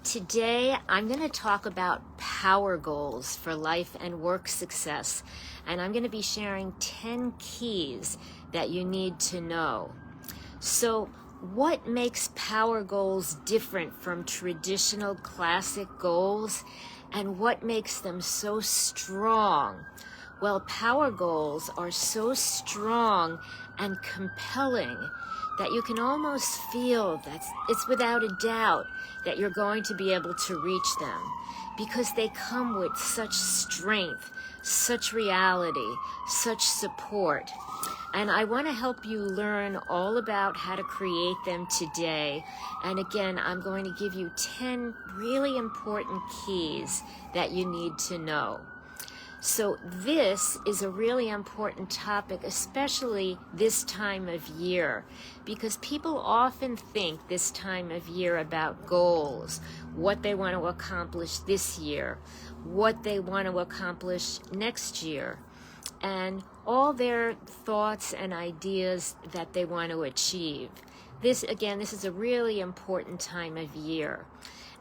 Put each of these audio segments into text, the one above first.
Today I'm going to talk about power goals for life and work success, and I'm going to be sharing 10 keys that you need to know. So, what makes power goals different from traditional classic goals, and what makes them so strong? Well, power goals are so strong and compelling that you can almost feel that it's without a doubt that you're going to be able to reach them, because they come with such strength, such reality, such support. And I want to help you learn all about how to create them today. And again, I'm going to give you 10 really important keys that you need to know. So this is a really important topic, especially this time of year, because people often think this time of year about goals, what they want to accomplish this year, what they want to accomplish next year, and all their thoughts and ideas that they want to achieve. This is a really important time of year.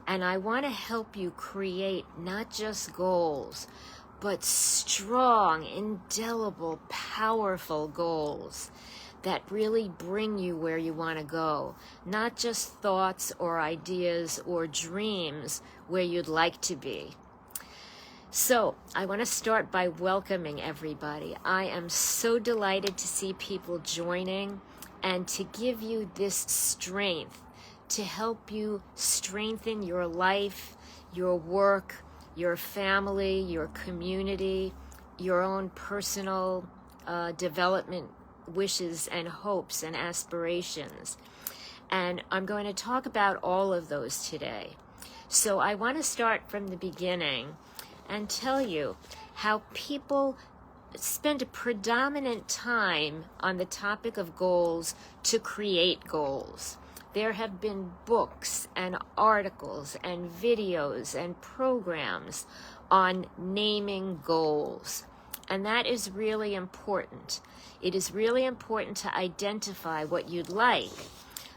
And I want to help you create not just goals, but strong, indelible, powerful goals that really bring you where you want to go. Not just thoughts or ideas or dreams where you'd like to be. So I want to start by welcoming everybody. I am so delighted to see people joining and to give you this strength to help you strengthen your life, your work, your family, your community, your own personal development wishes and hopes and aspirations. And I'm going to talk about all of those today. So I want to start from the beginning and tell you how people spend a predominant time on the topic of goals to create goals. There have been books and articles and videos and programs on naming goals. And that is really important. It is really important to identify what you'd like.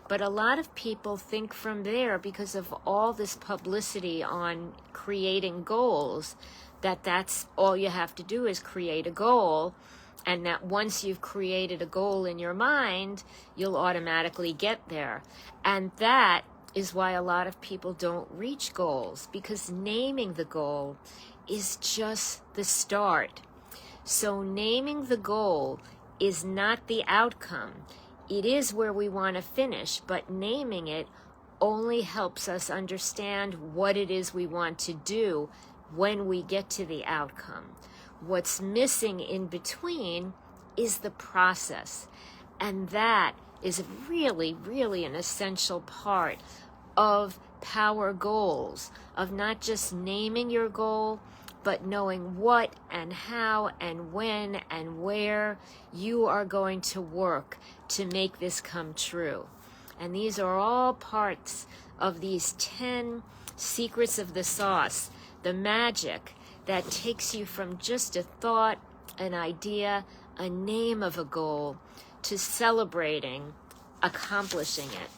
But a lot of people think from there, because of all this publicity on creating goals, that that's all you have to do is create a goal, and that once you've created a goal in your mind, you'll automatically get there. And that is why a lot of people don't reach goals, because naming the goal is just the start. So naming the goal is not the outcome. It is where we want to finish, but naming it only helps us understand what it is we want to do when we get to the outcome. What's missing in between is the process. And that is really, really an essential part of power goals, of not just naming your goal, but knowing what and how and when and where you are going to work to make this come true. And these are all parts of these 10 secrets of the sauce, the magic that takes you from just a thought, an idea, a name of a goal, to celebrating accomplishing it.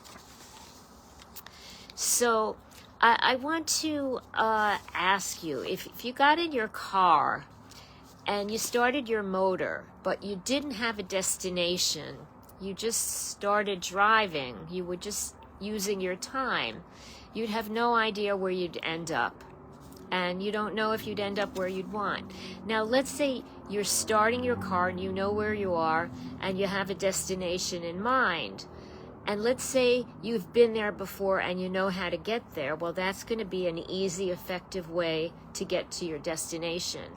So I want to ask you, if you got in your car and you started your motor, but you didn't have a destination, you just started driving, you were just using your time, you'd have no idea where you'd end up. And you don't know if you'd end up where you'd want. Now, let's say you're starting your car and you know where you are and you have a destination in mind. And let's say you've been there before and you know how to get there. Well, that's going to be an easy, effective way to get to your destination.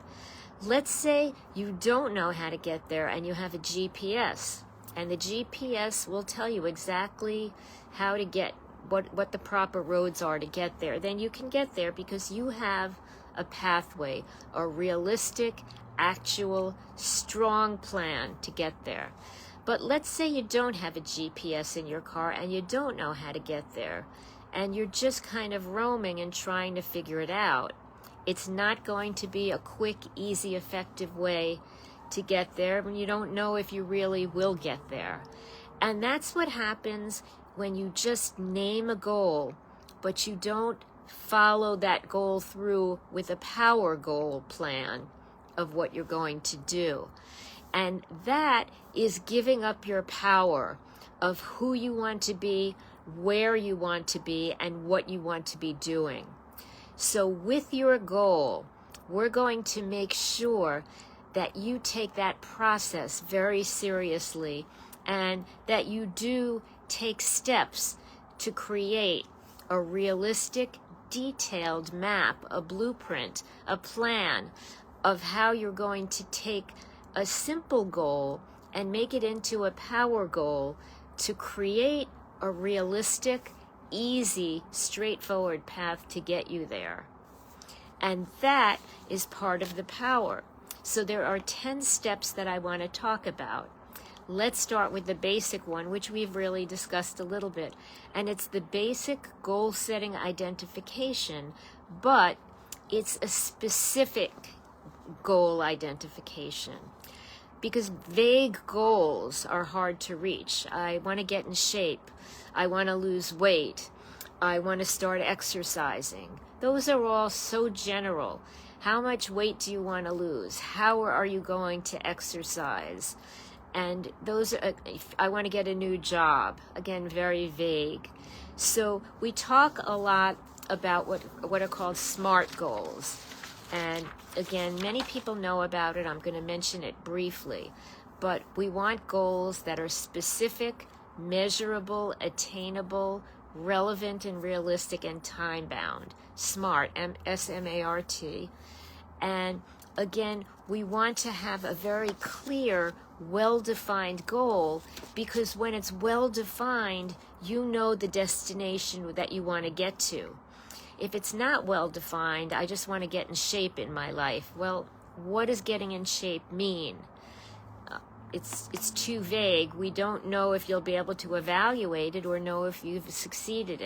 Let's say you don't know how to get there and you have a GPS. And the GPS will tell you exactly how to get what the proper roads are to get there. Then you can get there because you have a pathway, a realistic, actual, strong plan to get there. But let's say you don't have a GPS in your car and you don't know how to get there, and you're just kind of roaming and trying to figure it out. It's not going to be a quick, easy, effective way to get there when you don't know if you really will get there. And that's what happens when you just name a goal, but you don't follow that goal through with a power goal plan of what you're going to do. And that is giving up your power of who you want to be, where you want to be, and what you want to be doing. So with your goal, we're going to make sure that you take that process very seriously and that you do take steps to create a realistic, detailed map, a blueprint, a plan of how you're going to take a simple goal and make it into a power goal to create a realistic, easy, straightforward path to get you there. And that is part of the power. So there are 10 steps that I want to talk about. Let's start with the basic one, which we've really discussed a little bit. And it's the basic goal setting identification, but it's a specific goal identification. Because vague goals are hard to reach. I want to get in shape. I want to lose weight. I want to start exercising. Those are all so general. How much weight do you want to lose? How are you going to exercise? And those are, I want to get a new job. Again, very vague. So we talk a lot about what are called SMART goals. And again, many people know about it. I'm going to mention it briefly. But we want goals that are specific, measurable, attainable, relevant and realistic, and time-bound. SMART, S-M-A-R-T. And again, we want to have a very clear, well-defined goal, because when it's well-defined, you know the destination that you want to get to. If it's not well-defined, I just want to get in shape in my life. Well, what does getting in shape mean? It's too vague. We don't know if you'll be able to evaluate it or know if you've succeeded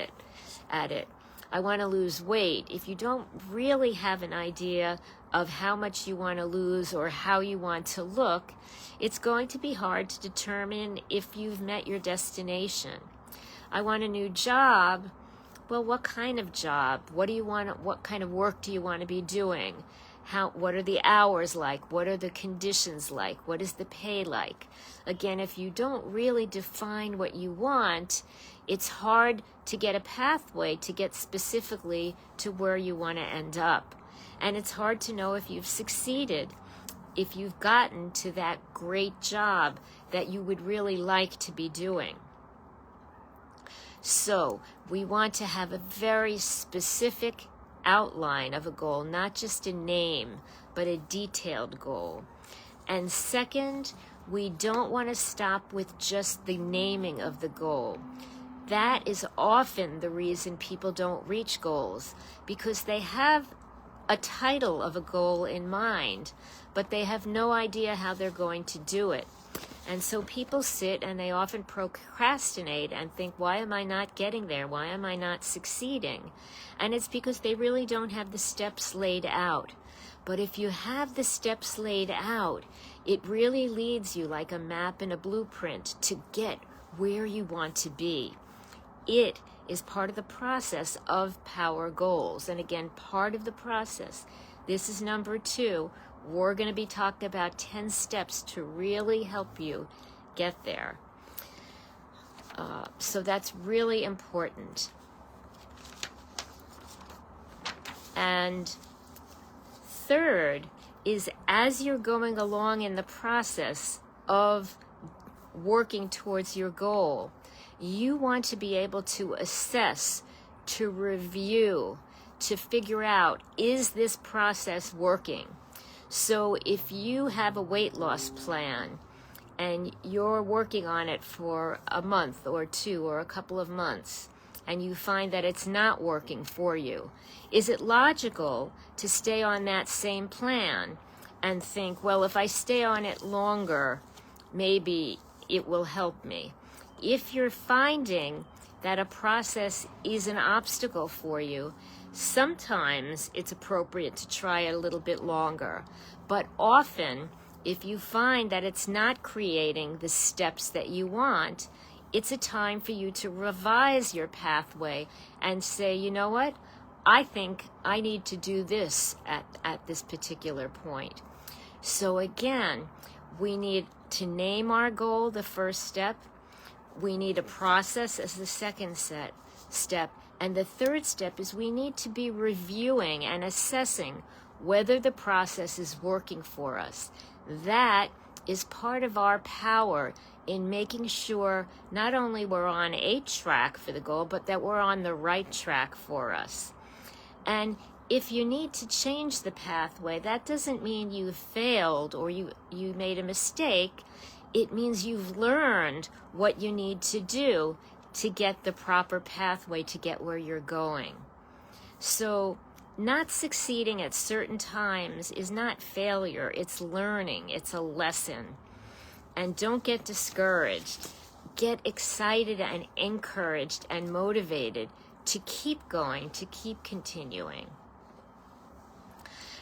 at it. I want to lose weight. If you don't really have an idea of how much you want to lose or how you want to look, it's going to be hard to determine if you've met your destination. I want a new job. Well, what kind of job? What do you want? What kind of work do you want to be doing? What are the hours like? What are the conditions like? What is the pay like? Again, if you don't really define what you want, it's hard to get a pathway to get specifically to where you want to end up. And it's hard to know if you've succeeded, if you've gotten to that great job that you would really like to be doing. So we want to have a very specific outline of a goal, not just a name, but a detailed goal. And second, we don't want to stop with just the naming of the goal. That is often the reason people don't reach goals, because they have a title of a goal in mind, but they have no idea how they're going to do it. And so people sit and they often procrastinate and think, why am I not getting there? Why am I not succeeding? And it's because they really don't have the steps laid out. But if you have the steps laid out, it really leads you like a map and a blueprint to get where you want to be. It is part of the process of power goals. And again, part of the process. This is number 2. We're going to be talking about 10 steps to really help you get there. So that's really important. And third is, as you're going along in the process of working towards your goal, you want to be able to assess, to review, to figure out, is this process working? So if you have a weight loss plan and you're working on it for a month or 2 or a couple of months, and you find that it's not working for you, is it logical to stay on that same plan and think, well, if I stay on it longer, maybe it will help me? If you're finding that a process is an obstacle for you, sometimes it's appropriate to try it a little bit longer. But often, if you find that it's not creating the steps that you want, it's a time for you to revise your pathway and say, you know what? I think I need to do this at this particular point. So again, we need to name our goal, the first step. We need a process as the second step. And the third step is we need to be reviewing and assessing whether the process is working for us. That is part of our power in making sure not only we're on a track for the goal, but that we're on the right track for us. And if you need to change the pathway, that doesn't mean you failed or you made a mistake. It means you've learned what you need to do to get the proper pathway to get where you're going. So not succeeding at certain times is not failure, it's learning, it's a lesson. And don't get discouraged. Get excited and encouraged and motivated to keep going, to keep continuing.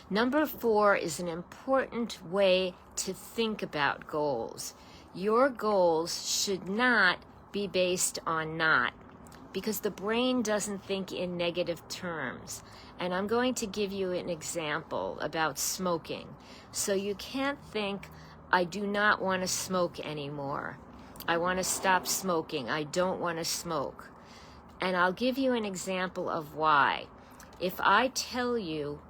Number 4 is an important way to think about goals. Your goals should not be based on not, because the brain doesn't think in negative terms. And I'm going to give you an example about smoking. So you can't think, I do not want to smoke anymore. I want to stop smoking. I don't want to smoke. And I'll give you an example of why. If I tell you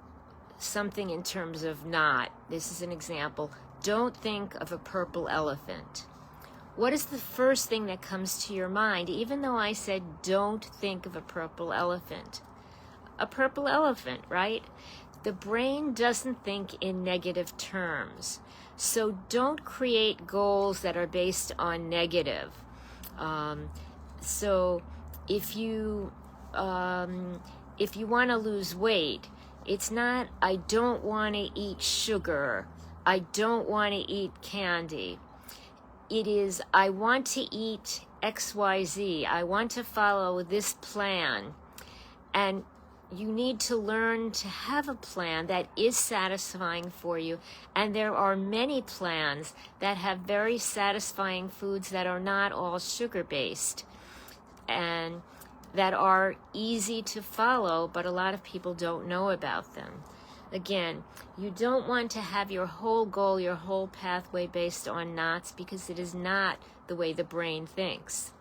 something in terms of not, this is an example, don't think of a purple elephant. What is the first thing that comes to your mind, even though I said don't think of a purple elephant? A purple elephant, right? The brain doesn't think in negative terms. So don't create goals that are based on negative. So if you want to lose weight, it's not, I don't want to eat sugar. I don't want to eat candy. It is, I want to eat XYZ. I want to follow this plan. And you need to learn to have a plan that is satisfying for you. And there are many plans that have very satisfying foods that are not all sugar-based and that are easy to follow, but a lot of people don't know about them. Again, you don't want to have your whole goal, your whole pathway based on knots, because it is not the way the brain thinks.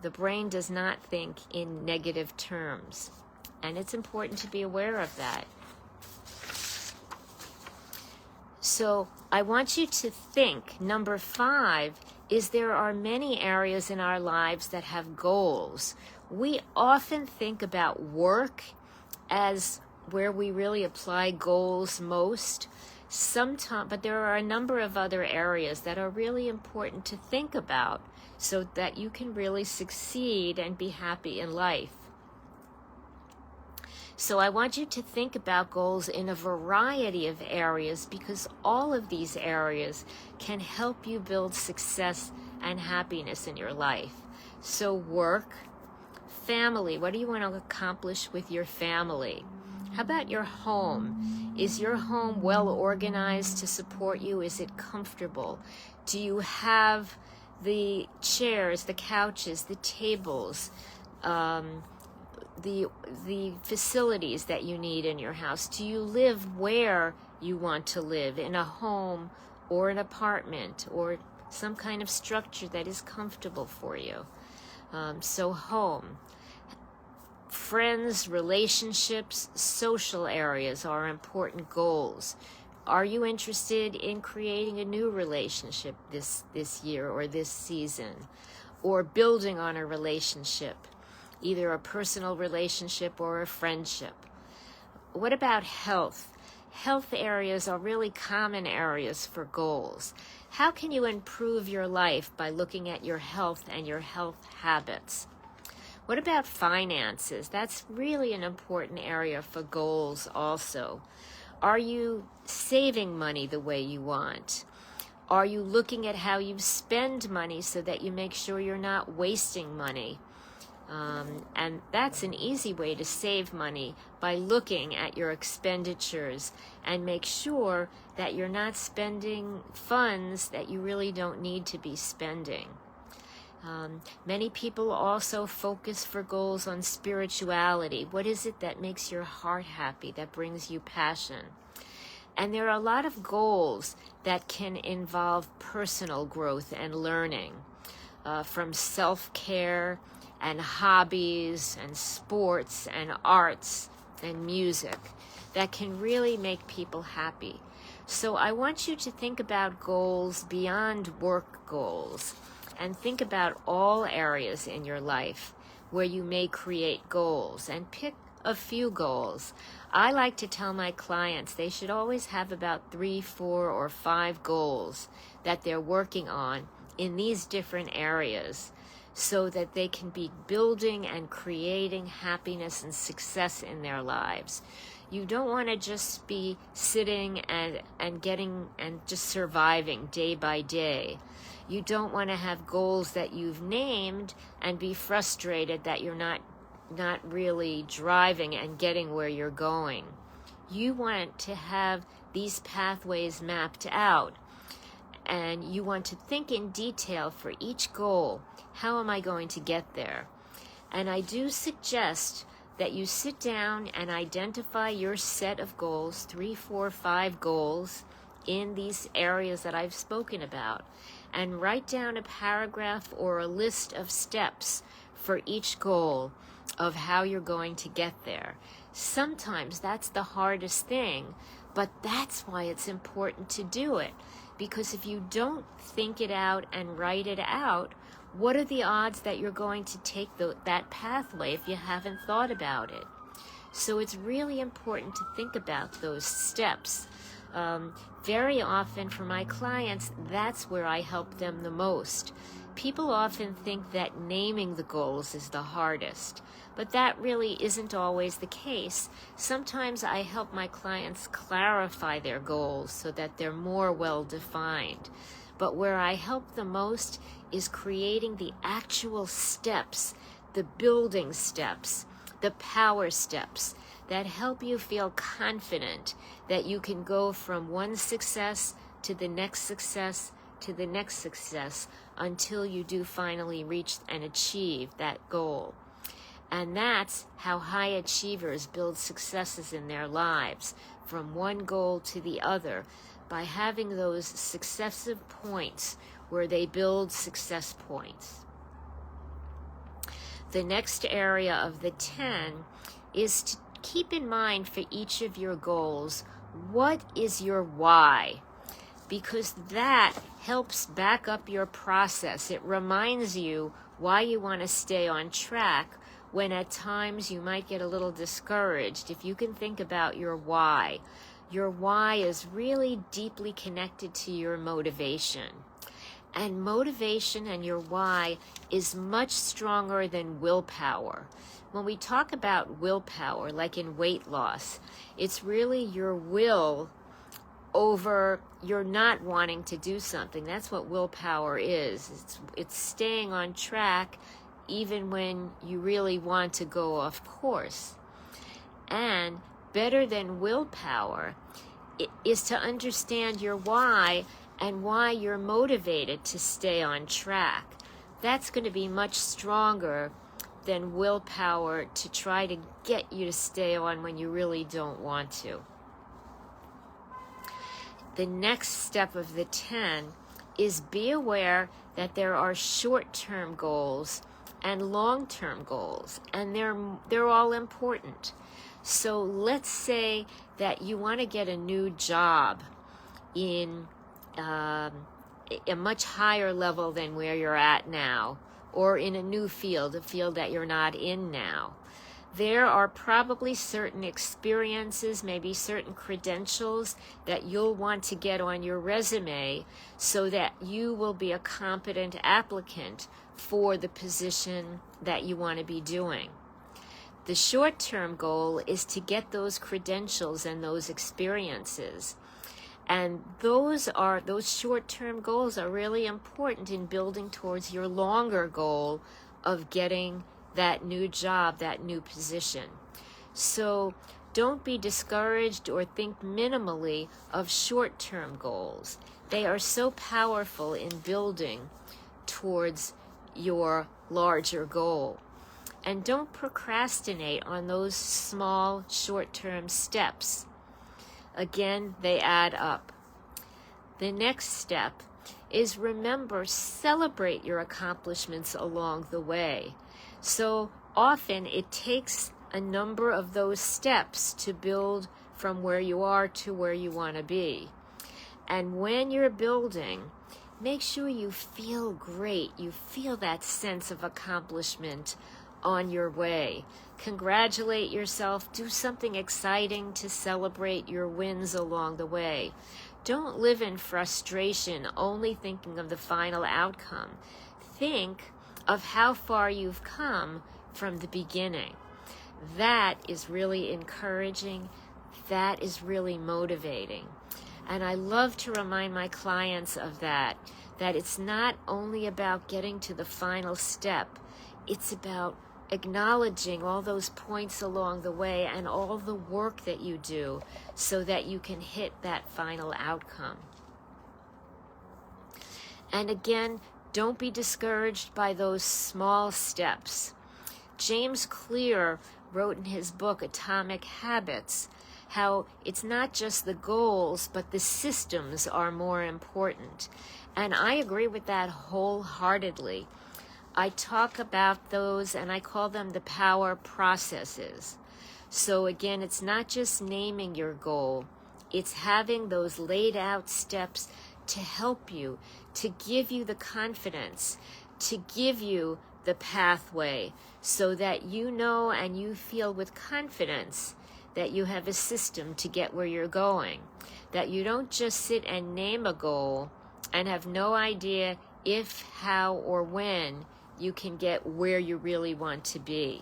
The brain does not think in negative terms. And it's important to be aware of that. So I want you to think, number 5, is there are many areas in our lives that have goals. We often think about work as where we really apply goals most. Sometimes, but there are a number of other areas that are really important to think about so that you can really succeed and be happy in life. So I want you to think about goals in a variety of areas, because all of these areas can help you build success and happiness in your life. So work, family, what do you want to accomplish with your family? How about your home? Is your home well organized to support you? Is it comfortable? Do you have the chairs, the couches, the tables, the facilities that you need in your house? Do you live where you want to live, in a home or an apartment or some kind of structure that is comfortable for you? So home. Friends, relationships, social areas are important goals. Are you interested in creating a new relationship this year or this season, or building on a relationship, either a personal relationship or a friendship? What about health? Health areas are really common areas for goals. How can you improve your life by looking at your health and your health habits? What about finances? That's really an important area for goals also. Are you saving money the way you want? Are you looking at how you spend money so that you make sure you're not wasting money? And that's an easy way to save money, by looking at your expenditures and make sure that you're not spending funds that you really don't need to be spending. Many people also focus for goals on spirituality. What is it that makes your heart happy, that brings you passion? And there are a lot of goals that can involve personal growth and learning, from self-care and hobbies and sports and arts and music, that can really make people happy. So I want you to think about goals beyond work goals, and think about all areas in your life where you may create goals, and pick a few goals. I like to tell my clients they should always have about 3, 4, or 5 goals that they're working on in these different areas, so that they can be building and creating happiness and success in their lives. You don't want to just be sitting and getting and just surviving day by day. You don't want to have goals that you've named and be frustrated that you're not really driving and getting where you're going. You want to have these pathways mapped out, and you want to think in detail for each goal. How am I going to get there? And I do suggest that you sit down and identify your set of goals, 3, 4, 5 goals in these areas that I've spoken about, and write down a paragraph or a list of steps for each goal of how you're going to get there. Sometimes that's the hardest thing, but that's why it's important to do it. Because if you don't think it out and write it out, what are the odds that you're going to take that pathway if you haven't thought about it? So it's really important to think about those steps. Very often for my clients, that's where I help them the most. People often think that naming the goals is the hardest, but that really isn't always the case. Sometimes I help my clients clarify their goals so that they're more well-defined. But where I help the most is creating the actual steps, the building steps, the power steps that help you feel confident that you can go from one success to the next success to the next success until you do finally reach and achieve that goal. And that's how high achievers build successes in their lives, from one goal to the other, by having those successive points where they build success points. The next area of the 10 is to keep in mind for each of your goals, what is your why? Because that helps back up your process. It reminds you why you want to stay on track when at times you might get a little discouraged. If you can think about your why is really deeply connected to your motivation. And motivation and your why is much stronger than willpower. When we talk about willpower, like in weight loss, it's really your will over your not wanting to do something. That's what willpower is. It's staying on track even when you really want to go off course. And better than willpower is to understand your why and why you're motivated to stay on track. That's going to be much stronger than willpower to try to get you to stay on when you really don't want to. The next step of the 10 is be aware that there are short-term goals and long-term goals, and they're all important. So let's say that you want to get a new job in a much higher level than where you're at now, or in a new field, a field that you're not in now. There are probably certain experiences, maybe certain credentials that you'll want to get on your resume so that you will be a competent applicant for the position that you want to be doing. The short-term goal is to get those credentials and those experiences. And those short-term goals are really important in building towards your longer goal of getting that new job, that new position. So don't be discouraged or think minimally of short-term goals. They are so powerful in building towards your larger goal. And don't procrastinate on those small, short-term steps. Again, they add up. The next step is remember, celebrate your accomplishments along the way. So often it takes a number of those steps to build from where you are to where you want to be. And when you're building, make sure you feel great. You feel that sense of accomplishment on your way. Congratulate yourself. Do something exciting to celebrate your wins along the way. Don't live in frustration, only thinking of the final outcome. Think of how far you've come from the beginning. That is really encouraging. That is really motivating. And I love to remind my clients of that it's not only about getting to the final step. It's about acknowledging all those points along the way and all the work that you do so that you can hit that final outcome. And again, don't be discouraged by those small steps. James Clear wrote in his book, Atomic Habits, how it's not just the goals, but the systems are more important. And I agree with that wholeheartedly. I talk about those and I call them the power processes. So again, it's not just naming your goal, it's having those laid out steps to help you, to give you the confidence, to give you the pathway so that you know and you feel with confidence that you have a system to get where you're going, that you don't just sit and name a goal and have no idea if, how, or when you can get where you really want to be.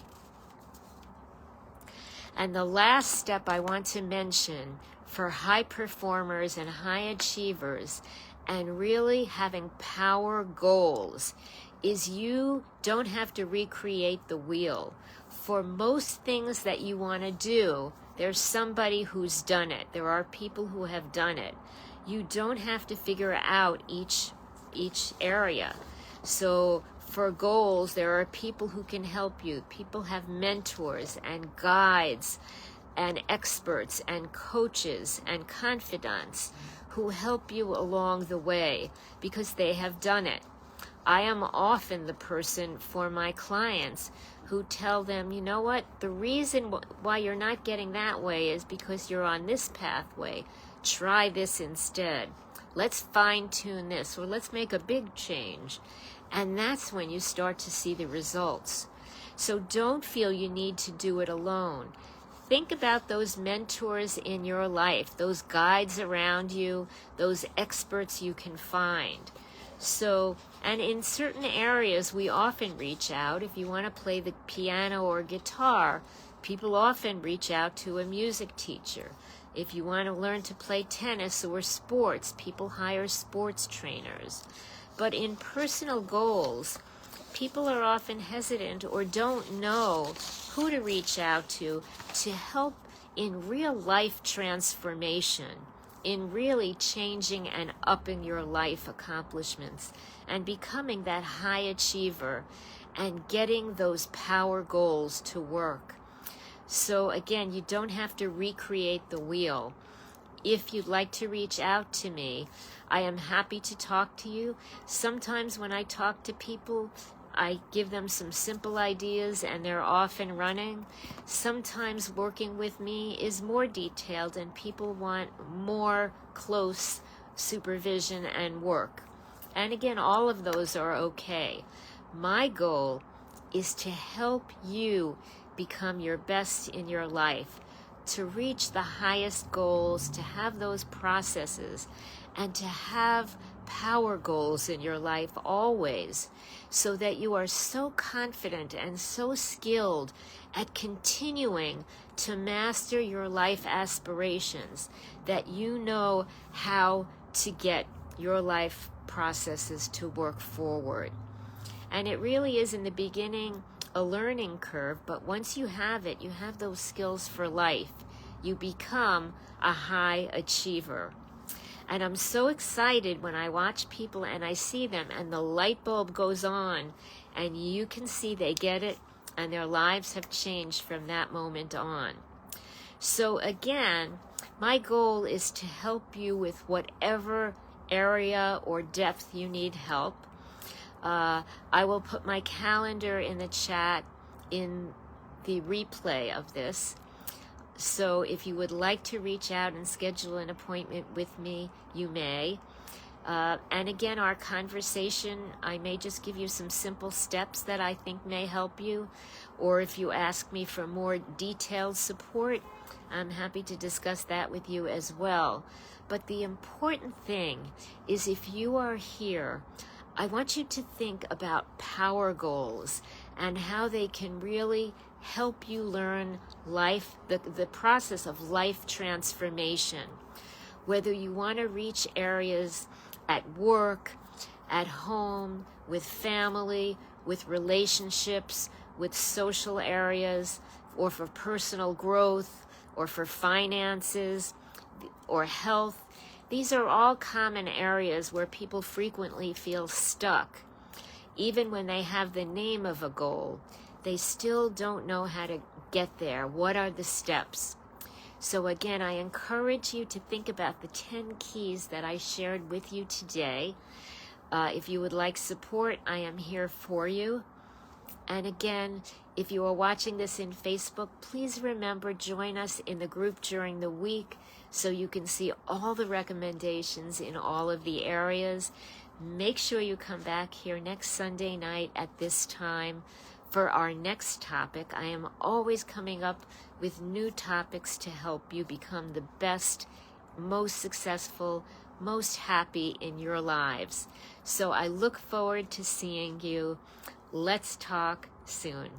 And the last step I want to mention for high performers and high achievers and really having power goals is you don't have to recreate the wheel. For most things that you want to do, there's somebody who's done it. There are people who have done it. You don't have to figure out each area. So for goals, there are people who can help you. People have mentors and guides and experts and coaches and confidants who help you along the way because they have done it. I am often the person for my clients who tell them, you know what, the reason why you're not getting that way is because you're on this pathway. Try this instead. Let's fine-tune this, or let's make a big change. And that's when you start to see the results. So don't feel you need to do it alone. Think about those mentors in your life, those guides around you, those experts you can find. So, and in certain areas, we often reach out. If you want to play the piano or guitar, people often reach out to a music teacher. If you want to learn to play tennis or sports, people hire sports trainers. But in personal goals, people are often hesitant or don't know who to reach out to help in real life transformation, in really changing and upping your life accomplishments and becoming that high achiever and getting those power goals to work. So again, you don't have to recreate the wheel. If you'd like to reach out to me, I am happy to talk to you. Sometimes when I talk to people, I give them some simple ideas and they're off and running. Sometimes working with me is more detailed and people want more close supervision and work. And again, all of those are okay. My goal is to help you become your best in your life, to reach the highest goals, to have those processes, and to have power goals in your life always, so that you are so confident and so skilled at continuing to master your life aspirations that you know how to get your life processes to work forward. And it really is in the beginning a learning curve, but once you have it, you have those skills for life. You become a high achiever. And I'm so excited when I watch people and I see them and the light bulb goes on and you can see they get it and their lives have changed from that moment on. So again, my goal is to help you with whatever area or depth you need help. I will put my calendar in the chat in the replay of this. So if you would like to reach out and schedule an appointment with me, you may. And again, our conversation, I may just give you some simple steps that I think may help you. Or if you ask me for more detailed support, I'm happy to discuss that with you as well. But the important thing is if you are here, I want you to think about power goals and how they can really help you learn life, the process of life transformation. Whether you want to reach areas at work, at home, with family, with relationships, with social areas, or for personal growth, or for finances, or health. These are all common areas where people frequently feel stuck. Even when they have the name of a goal, they still don't know how to get there. What are the steps? So again, I encourage you to think about the 10 keys that I shared with you today. If you would like support, I am here for you. And again, if you are watching this in Facebook, please remember, join us in the group during the week so you can see all the recommendations in all of the areas. Make sure you come back here next Sunday night at this time for our next topic. I am always coming up with new topics to help you become the best, most successful, most happy in your lives. So I look forward to seeing you. Let's talk soon.